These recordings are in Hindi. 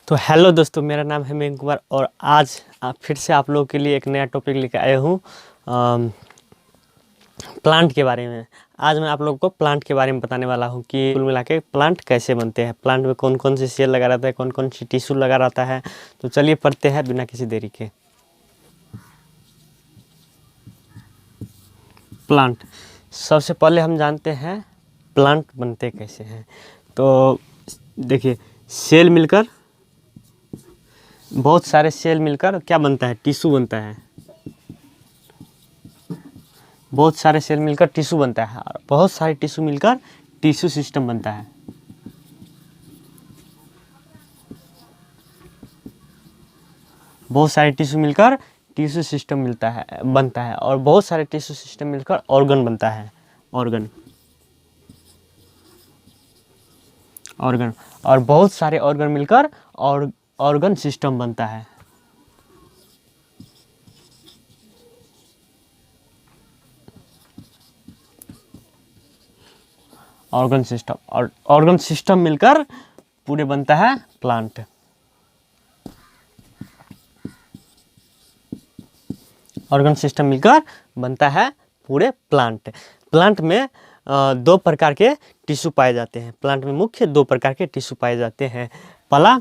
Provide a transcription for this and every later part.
तो हेलो दोस्तों, मेरा नाम है मेघ कुमार और आज फिर से आप लोगों के लिए एक नया टॉपिक लेकर आया हूँ प्लांट के बारे में। आज मैं आप लोगों को प्लांट के बारे में बताने वाला हूँ कि कुल मिला के प्लांट कैसे बनते हैं, प्लांट में कौन कौन से सेल लगा रहता है, कौन कौन सी टिश्यू लगा रहता है। तो चलिए पढ़ते हैं बिना किसी देरी के। प्लांट, सबसे पहले हम जानते हैं प्लांट बनते कैसे हैं। तो देखिए, सेल मिलकर, बहुत सारे सेल मिलकर क्या बनता है, टिश्यू बनता है। बहुत सारे सेल मिलकर टिश्यू बनता है और बहुत सारे टिश्यू मिलकर टिश्यू सिस्टम बनता है। बहुत सारे टिश्यू मिलकर टिश्यू सिस्टम बनता है और बहुत सारे टिश्यू सिस्टम मिलकर ऑर्गन बनता है। ऑर्गन और बहुत सारे ऑर्गन मिलकर और ऑर्गन सिस्टम बनता है। ऑर्गन सिस्टम और ऑर्गन सिस्टम मिलकर पूरे बनता है प्लांट। ऑर्गन सिस्टम मिलकर बनता है पूरे प्लांट। प्लांट में दो प्रकार के टिश्यू पाए जाते हैं। प्लांट में मुख्य दो प्रकार के टिश्यू पाए जाते हैं। पहला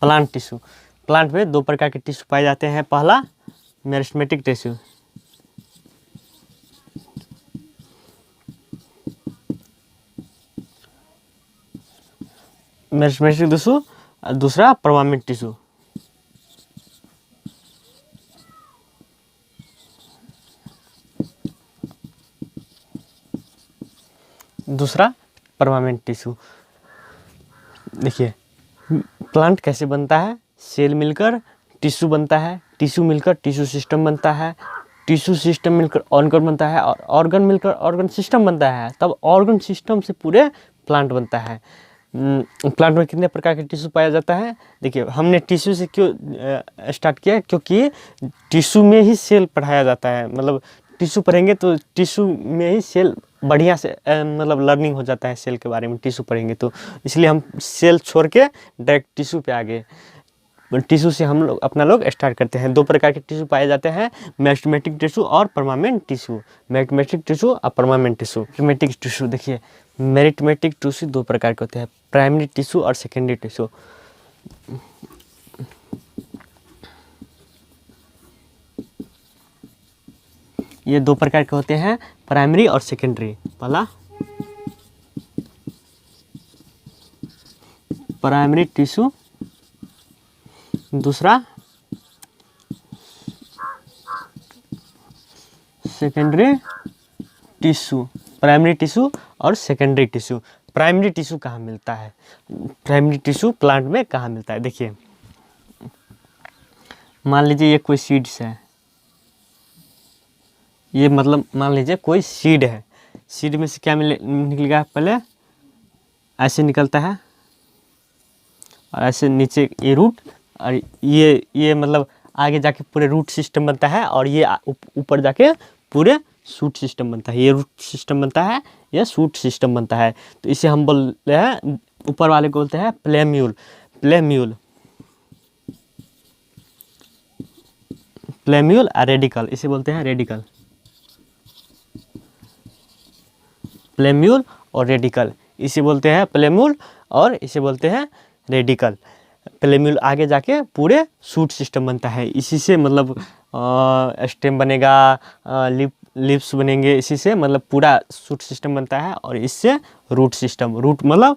प्लांट टिश्यू। प्लांट में दो प्रकार के टिश्यू पाए जाते हैं। पहला मेरिस्टेमेटिक टिश्यू, मेरिस्टेमेटिक टिश्यू, दूसरा परमानेंट टिश्यू। दूसरा परमानेंट टिश्यू। देखिए, प्लांट कैसे बनता है, सेल मिलकर टिश्यू बनता है, टिश्यू मिलकर टिश्यू सिस्टम बनता है, टिश्यू सिस्टम मिलकर ऑर्गन बनता है और ऑर्गन मिलकर ऑर्गन सिस्टम बनता है। तब ऑर्गन सिस्टम से पूरे प्लांट बनता है। प्लांट में कितने प्रकार के टिश्यू पाया जाता है। देखिए, हमने टिश्यू से क्यों स्टार्ट किया, क्योंकि टिश्यू में ही सेल पढ़ाया जाता है। मतलब टिश्यू पढ़ेंगे तो टिश्यू में ही सेल बढ़िया से मतलब लर्निंग हो जाता है सेल के बारे में, टिश्यू पढ़ेंगे तो। इसलिए हम सेल छोड़ के डायरेक्ट टिश्यू पे आ गए। टिश्यू से हम लोग स्टार्ट करते हैं। दो प्रकार के टिश्यू पाए जाते हैं, मेरिस्टेमेटिक टिश्यू और परमानेंट टिश्यू। मेरिस्टेमेटिक टिश्यू और परमानेंट टिश्यू। मेरिस्टेमेटिक टिश्यू, देखिए, मेरिस्टेमेटिक टिश्यू दो प्रकार के होते हैं, प्राइमरी टिश्यू और सेकेंडरी टिश्यू। ये दो प्रकार के होते हैं, प्राइमरी और सेकेंडरी। पहला प्राइमरी टिश्यू, दूसरा सेकेंडरी टिश्यू। प्राइमरी टिश्यू और सेकेंडरी टिश्यू। प्राइमरी टिश्यू कहाँ मिलता है, प्राइमरी टिश्यू प्लांट में कहाँ मिलता है। देखिए, मान लीजिए ये कोई सीड्स है, ये मतलब मान लीजिए कोई सीड है। सीड में से क्या निकलेगा, पहले ऐसे निकलता है और ऐसे नीचे ये रूट, और ये मतलब आगे जाके पूरे रूट सिस्टम बनता है और ये ऊपर जाके पूरे शूट सिस्टम बनता है। ये रूट सिस्टम बनता है, ये शूट सिस्टम बनता है। तो इसे हम बोलते हैं, ऊपर वाले को बोलते हैं प्लेम्यूल। प्लेम्यूल प्लेम्यूल और रेडिकल, इसे बोलते हैं रेडिकल। प्लेम्यूल और रेडिकल, इसे बोलते हैं प्लेम्यूल और इसे बोलते हैं रेडिकल। प्लेम्यूल आगे जाके पूरे शूट सिस्टम बनता है। इसी से मतलब स्टेम बनेगा, लिप्स बनेंगे, इसी से मतलब पूरा शूट सिस्टम बनता है। और इससे रूट सिस्टम, रूट मतलब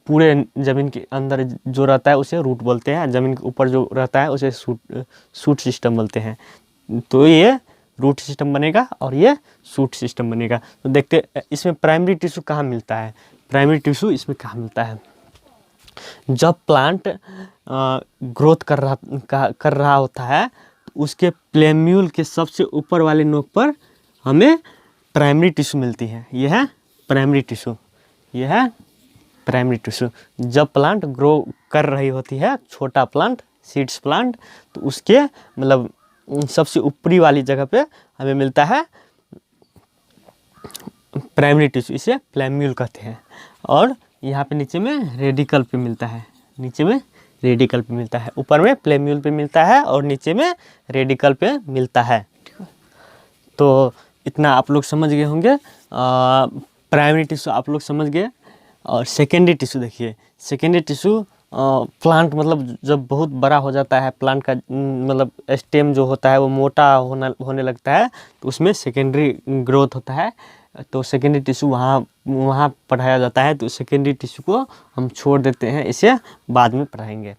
पूरे ज़मीन के अंदर जो रहता है उसे रूट बोलते हैं, ज़मीन के ऊपर जो रहता है उसे शूट सिस्टम बोलते हैं। तो ये रूट सिस्टम बनेगा और ये शूट सिस्टम बनेगा। तो देखते इसमें प्राइमरी टिश्यू कहाँ मिलता है। प्राइमरी टिश्यू इसमें कहाँ मिलता है, जब प्लांट ग्रोथ कर रहा होता है तो उसके प्लेम्यूल के सबसे ऊपर वाले नोक पर हमें प्राइमरी टिश्यू मिलती है। यह है प्राइमरी टिश्यू, यह है प्राइमरी टिश्यू। जब प्लांट ग्रो कर रही होती है, छोटा प्लांट सीड्स प्लांट, तो उसके मतलब सबसे ऊपरी वाली जगह पे हमें मिलता है प्राइमरी टिश्यू, इसे प्लैम्यूल कहते हैं। और यहाँ पे नीचे में रेडिकल पे मिलता है, नीचे में रेडिकल पे मिलता है, ऊपर में प्लैम्यूल पे मिलता है और नीचे में रेडिकल पे मिलता है। तो इतना आप लोग समझ गए होंगे। प्राइमरी टिश्यू आप लोग समझ गए। और सेकेंडरी टिश्यू देखिए, सेकेंडरी टिश्यू प्लांट मतलब जब बहुत बड़ा हो जाता है, प्लांट का मतलब स्टेम जो होता है वो मोटा होने लगता है, तो उसमें सेकेंडरी ग्रोथ होता है। तो सेकेंडरी टिश्यू वहाँ पढ़ाया जाता है। तो सेकेंडरी टिश्यू को हम छोड़ देते हैं, इसे बाद में पढ़ाएंगे।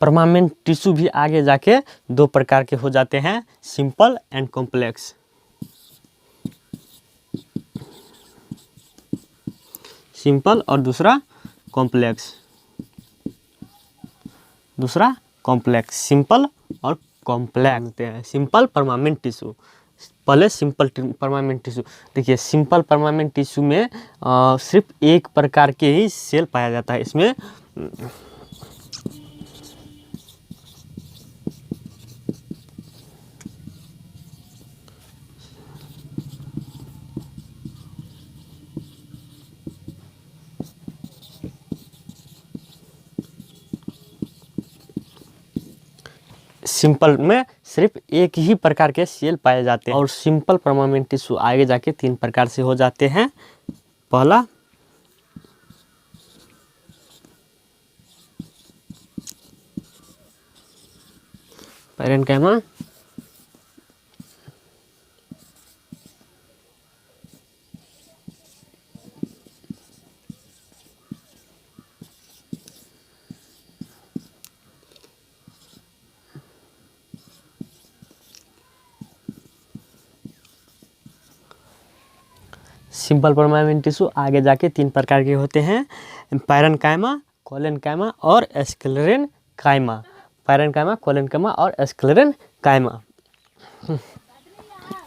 परमानेंट टिश्यू भी आगे जाके दो प्रकार के हो जाते हैं, सिंपल एंड कॉम्प्लेक्स। सिंपल और दूसरा कॉम्प्लेक्स, दूसरा कॉम्प्लेक्स, सिंपल और कॉम्प्लेक्स होते हैं। सिंपल परमानेंट टिश्यू, पहले सिंपल परमानेंट टिश्यू देखिए। सिंपल परमानेंट टिश्यू में सिर्फ एक प्रकार के ही सेल पाया जाता है। इसमें सिंपल में सिर्फ एक ही प्रकार के सेल पाए जाते हैं। और सिंपल परमानेंट टिश्यू आगे जाके तीन प्रकार से हो जाते हैं। पहला पैरेन्काइमा, सिंपल परमानेंट टिश्यू आगे जाके तीन प्रकार के होते हैं, पैरेन्काइमा, कोलेन्काइमा और स्क्लेरेन्काइमा। पैरेन्काइमा, कोलेन्काइमा और स्क्लेरेन्काइमा।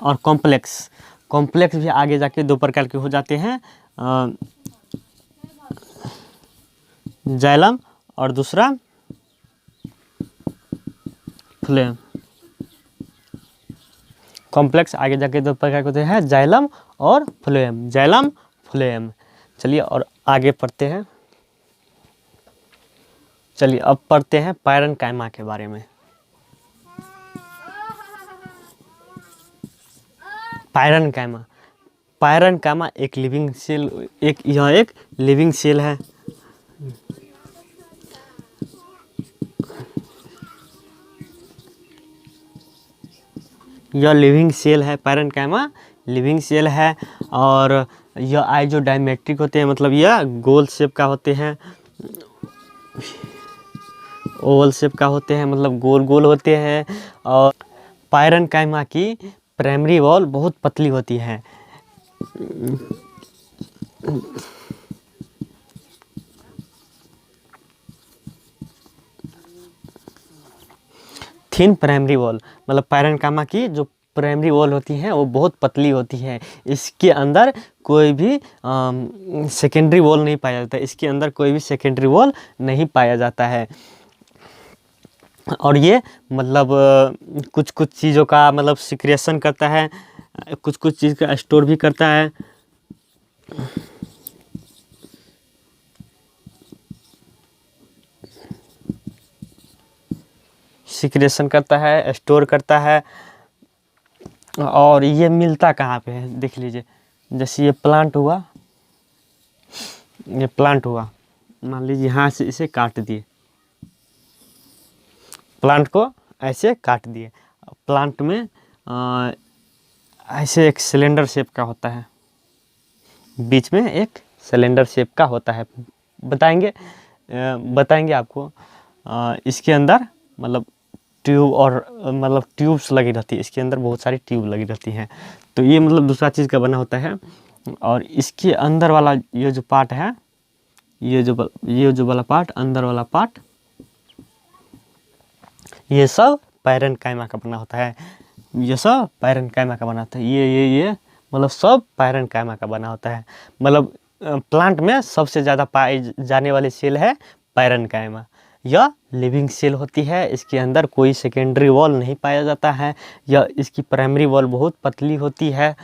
और कॉम्प्लेक्स, कॉम्प्लेक्स भी आगे जाके दो प्रकार के हो जाते हैं, जाइलम और दूसरा फ्लोएम। कॉम्प्लेक्स आगे जाके दो प्रकार के होते हैं, जाइलम और फ्लोएम, जाइलम फ्लोएम। चलिए और आगे पढ़ते हैं। चलिए अब पढ़ते हैं पैरेन्काइमा के बारे में। पैरेन्काइमा, पैरेन्काइमा एक लिविंग सेल, यह एक लिविंग सेल है। यह लिविंग सेल है, पैरेन्काइमा लिविंग सेल है। और यह आइसोडायमेट्रिक होते हैं, मतलब यह गोल शेप का होते हैं, ओवल शेप का होते हैं, मतलब गोल गोल होते हैं। और पैरेन्काइमा की प्राइमरी वॉल बहुत पतली होती है। थिन प्राइमरी वॉल, मतलब पैरेन्काइमा की जो प्राइमरी वॉल होती है वो बहुत पतली होती है। इसके अंदर कोई भी सेकेंडरी वॉल नहीं पाया जाता है, इसके अंदर कोई भी सेकेंडरी वॉल नहीं पाया जाता है। और ये मतलब कुछ कुछ चीज़ों का मतलब सिक्रेशन करता है, कुछ कुछ चीज़ का स्टोर भी करता है। सिक्रेशन करता है, स्टोर करता है। और ये मिलता कहाँ पे है देख लीजिए। जैसे ये प्लांट हुआ, ये प्लांट हुआ, मान लीजिए यहाँ से इसे काट दिए, प्लांट को ऐसे काट दिए। प्लांट में ऐसे एक सिलेंडर शेप का होता है, बीच में एक सिलेंडर शेप का होता है। बताएंगे आपको। इसके अंदर मतलब ट्यूब और मतलब ट्यूब्स लगी रहती है, इसके अंदर बहुत सारी ट्यूब लगी रहती हैं। तो ये मतलब दूसरा चीज़ का बना होता है। और इसके अंदर वाला ये जो पार्ट है, ये जो वाला पार्ट, अंदर वाला पार्ट, ये सब पैरेन्काइमा का बना होता है। ये सब पैरेन्काइमा का बना होता है। ये मतलब सब पैरेन्काइमा का बना होता है। मतलब प्लांट में सबसे ज़्यादा पाई जाने वाली सेल है पैरेन्काइमा। यह लिविंग सेल होती है। इसके अंदर कोई सेकेंडरी वॉल नहीं पाया जाता है। यह इसकी प्राइमरी वॉल बहुत पतली होती है।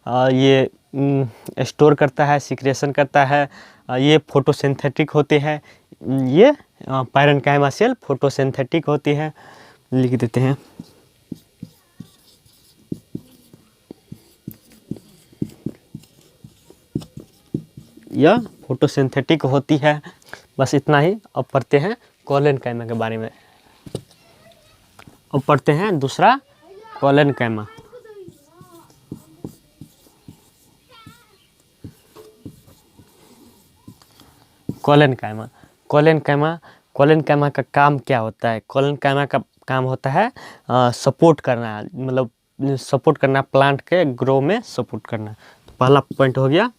ये स्टोर करता है, सिक्रेशन करता है। ये फोटोसिंथेटिक होते हैं। ये पैरेन्काइमा सेल फोटोसिंथेटिक होती है। लिख देते हैं। यह फोटोसिंथेटिक होती है। बस इतना ही। अब पढ़ते हैं कोलेनकाइमा के बारे में। अब पढ़ते हैं दूसरा कोलेनकाइमा। कोलेनकाइमा कोलेनकाइमा का काम क्या होता है? कोलेनकाइमा का काम होता है सपोर्ट करना, मतलब सपोर्ट करना, प्लांट के ग्रो में सपोर्ट करना। तो पहला पॉइंट हो गया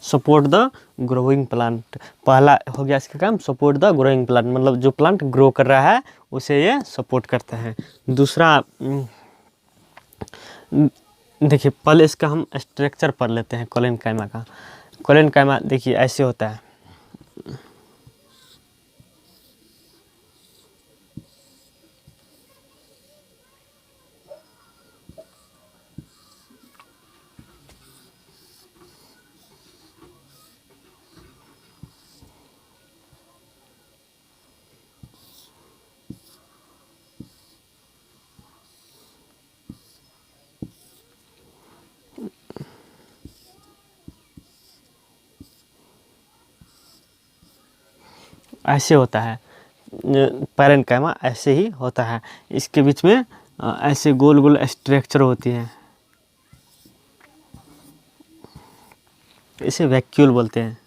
सपोर्ट द ग्रोइंग प्लांट। पहला हो गया इसका काम सपोर्ट द ग्रोइंग प्लांट, मतलब जो प्लांट ग्रो कर रहा है उसे ये सपोर्ट करता है। दूसरा देखिए, पहले इसका हम स्ट्रक्चर पढ़ लेते हैं कोलेनकाइमा का। कोलेनकाइमा देखिए ऐसे होता है। ऐसे होता है पैरेन्काइमा, ऐसे ही होता है। इसके बीच में ऐसे गोल गोल स्ट्रक्चर होती है। इसे वैक्यूल बोलते हैं।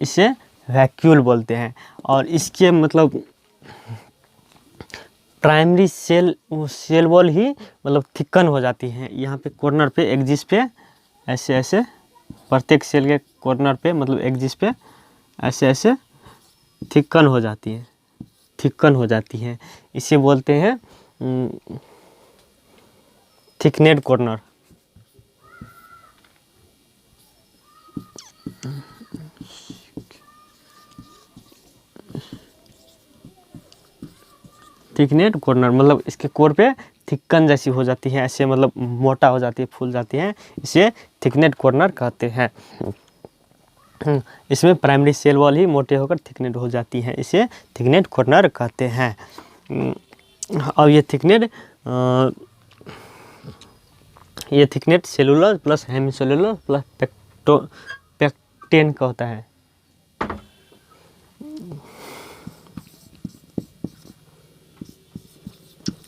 इसे वैक्यूल बोलते हैं। और इसके मतलब प्राइमरी सेल वॉल ही मतलब थिकन हो जाती है। यहाँ पे कॉर्नर पे एक्सिस पे ऐसे ऐसे, प्रत्येक सेल के कॉर्नर पे मतलब एक्सिस पे ऐसे ऐसे थिकन हो जाती है, थिकन हो जाती है। इसे बोलते हैं थिकनेड कॉर्नर। थिकनेड कॉर्नर मतलब इसके कोर पे थिक्कन जैसी हो जाती है, ऐसे मतलब मोटा हो जाती है, फूल जाती है। इसे थिकनेड कॉर्नर कहते हैं। इसमें प्राइमरी सेल वॉल ही मोटे होकर थिकनेड हो जाती है, इसे थिकनेड कॉर्नर कहते हैं। और ये thickened cellulose plus hemicellulose plus pectin का होता है।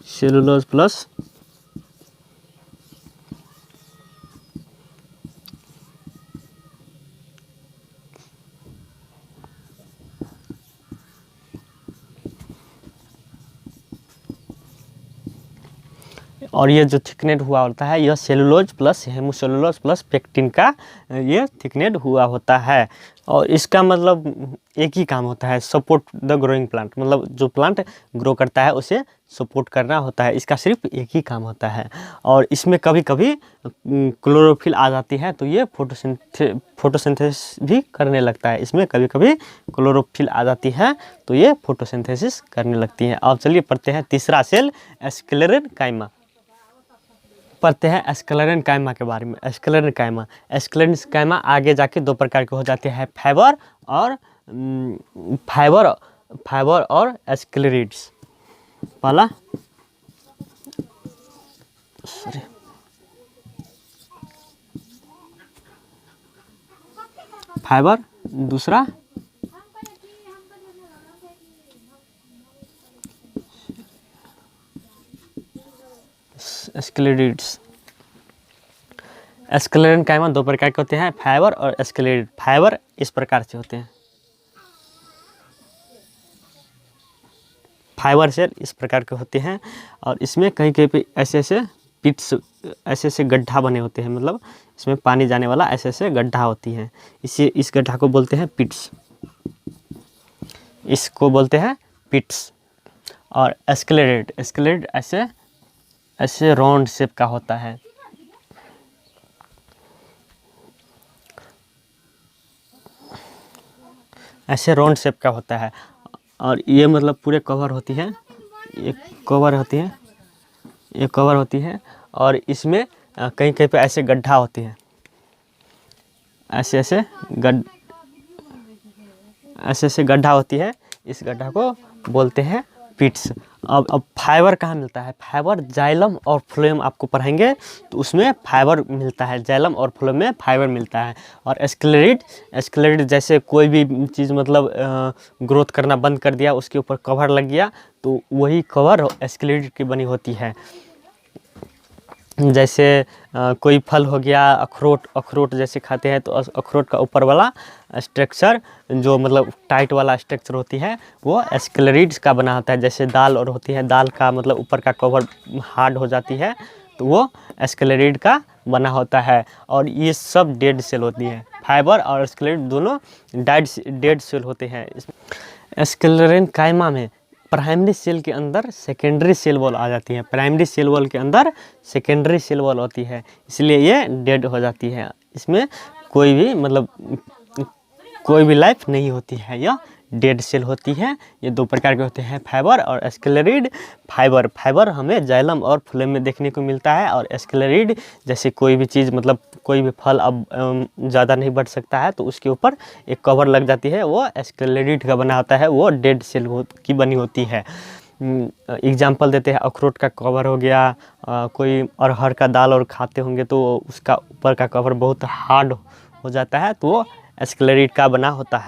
सेलुलोज प्लस और ये जो थिकनेड हुआ होता है यह सेलुलोज प्लस हेमोसेलुलोज प्लस पेक्टिन का ये थिकनेड हुआ होता है। और इसका मतलब एक ही काम होता है, सपोर्ट द ग्रोइंग प्लांट, मतलब जो प्लांट ग्रो करता है उसे सपोर्ट करना होता है। इसका सिर्फ एक ही काम होता है। और इसमें कभी कभी क्लोरोफिल आ जाती है तो ये फोटोसिंथेसिस भी करने लगता है। इसमें कभी कभी क्लोरोफिल आ जाती है तो ये फोटोसिंथेसिस करने लगती है। अब चलिए पढ़ते हैं तीसरा सेल स्क्लेरेनकाइमा। पढ़ते हैं स्क्लेरेनकाइमा के बारे में। स्क्लेरेनकाइमा आगे जाके दो प्रकार के हो जाते हैं, फाइबर और स्क्लेरिड्स। पहला फाइबर, दूसरा स्क्लेरिड्स। स्क्लेरेनकाइमा दो प्रकार के होते हैं, फाइबर और स्क्लेरिड। फाइबर इस प्रकार से होते हैं, फाइबर सेल इस प्रकार के होते हैं। और इसमें कहीं कहीं पे ऐसे ऐसे पिट्स, ऐसे ऐसे गड्ढा बने होते हैं, मतलब इसमें पानी जाने वाला ऐसे ऐसे गड्ढा होती है। इस गड्ढा को बोलते हैं पिट्स, इसको बोलते हैं पिट्स। और एस्केलेरेट, एस्केलेरेट ऐसे ऐसे राउंड शेप का होता है। ऐसे राउंड शेप का होता है और ये मतलब पूरे कवर होती है, ये कवर होती है, ये कवर होती है और इसमें कहीं कहीं पे ऐसे गड्ढा होती है, ऐसे ऐसे ऐसे गड्ढा होती है। इस गड्ढा को बोलते हैं पिट्स। अब फाइबर कहाँ मिलता है? फाइबर जाइलम और फ्लोएम आपको पढ़ाएंगे तो उसमें फाइबर मिलता है, जाइलम और फ्लोएम में फाइबर मिलता है। और एस्केलेरेट, एस्केलेरेट जैसे कोई भी चीज़ मतलब ग्रोथ करना बंद कर दिया, उसके ऊपर कवर लग गया तो वही कवर एस्केलेरेट की बनी होती है। जैसे कोई फल हो गया, अखरोट, अखरोट जैसे खाते हैं तो अखरोट का ऊपर वाला स्ट्रक्चर जो मतलब टाइट वाला स्ट्रक्चर होती है वो एस्केलेरेट्स का बना होता है। जैसे दाल और होती है, दाल का मतलब ऊपर का कवर हार्ड हो जाती है तो वो एस्केलेरेट का बना होता है। और ये सब डेड सेल होती है, फाइबर और एस्केलेरेट दोनों डेड सेल होते हैं। एस्केलेरेन्काइमा में प्राइमरी सेल के अंदर सेकेंडरी सेल वॉल आ जाती है, प्राइमरी सेल वॉल के अंदर सेकेंडरी सेल वॉल होती है, इसलिए ये डेड हो जाती है। इसमें कोई भी मतलब कोई भी लाइफ नहीं होती है, यह डेड सेल होती है। ये दो प्रकार के होते हैं, फाइबर और एस्केलेरेट। फाइबर, फाइबर हमें जाइलम और फ्लोएम में देखने को मिलता है और एस्केलेरेट जैसे कोई भी चीज़ मतलब कोई भी फल अब ज़्यादा नहीं बढ़ सकता है तो उसके ऊपर एक कवर लग जाती है, वो एस्केलेरेट का बना होता है, वो डेड सेल की बनी होती है। एग्जाम्पल देते हैं, अखरोट का कवर हो गया, कोई अरहर का दाल और खाते होंगे तो उसका ऊपर का कवर बहुत हार्ड हो जाता है तो वो एस्केलेरेट का बना होता है।